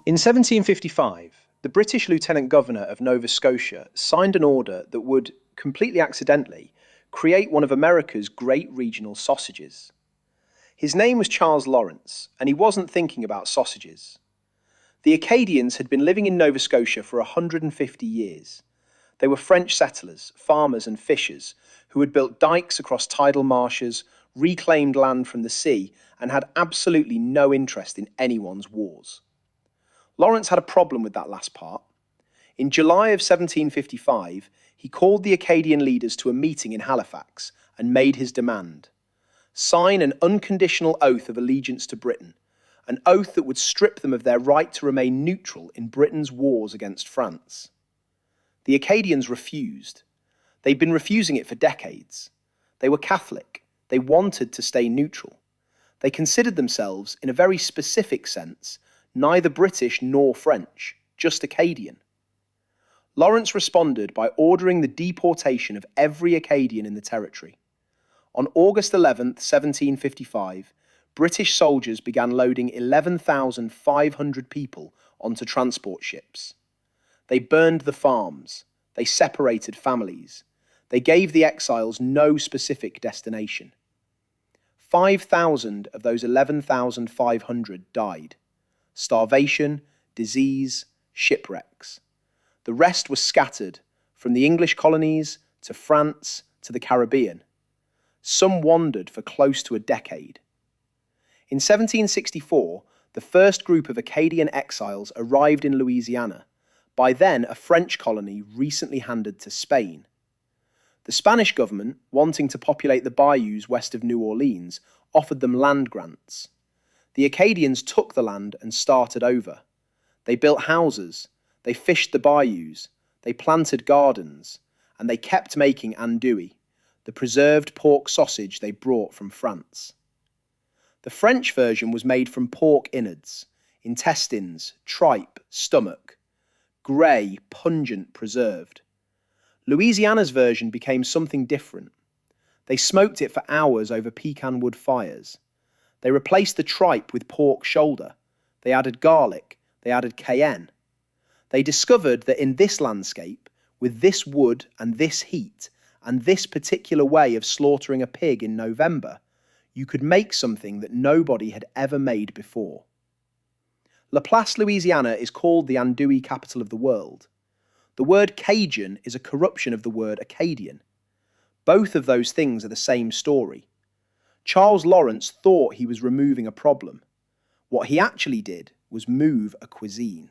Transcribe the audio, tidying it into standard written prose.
In 1755, the British Lieutenant Governor of Nova Scotia signed an order that would, completely accidentally, create one of America's great regional sausages. His name was Charles Lawrence, and he wasn't thinking about sausages. The Acadians had been living in Nova Scotia for 150 years. They were French settlers, farmers and fishers who had built dikes across tidal marshes, reclaimed land from the sea, and had absolutely no interest in anyone's wars. Lawrence had a problem with that last part. In July of 1755, he called the Acadian leaders to a meeting in Halifax and made his demand: sign an unconditional oath of allegiance to Britain, an oath that would strip them of their right to remain neutral in Britain's wars against France. The Acadians refused. They'd been refusing it for decades. They were Catholic. They wanted to stay neutral. They considered themselves, in a very specific sense, neither British nor French, just Acadian. Lawrence responded by ordering the deportation of every Acadian in the territory. On August 11, 1755, British soldiers began loading 11,500 people onto transport ships. They burned the farms. They separated families. They gave the exiles no specific destination. 5,000 of those 11,500 died. Starvation, disease, shipwrecks. The rest was scattered from the English colonies to France to the Caribbean. Some wandered for close to a decade. In 1764, the first group of Acadian exiles arrived in Louisiana, by then a French colony recently handed to Spain. The Spanish government, wanting to populate the bayous west of New Orleans, offered them land grants. The Acadians took the land and started over. They built houses, they fished the bayous, they planted gardens, and they kept making andouille, the preserved pork sausage they brought from France. The French version was made from pork innards, intestines, tripe, stomach, grey, pungent, preserved. Louisiana's version became something different. They smoked it for hours over pecanwood fires. They replaced the tripe with pork shoulder. They added garlic. They added cayenne. They discovered that in this landscape, with this wood and this heat, and this particular way of slaughtering a pig in November, you could make something that nobody had ever made before. LaPlace, Louisiana is called the andouille capital of the world. The word Cajun is a corruption of the word Acadian. Both of those things are the same story. Charles Lawrence thought he was removing a problem. What he actually did was move a cuisine.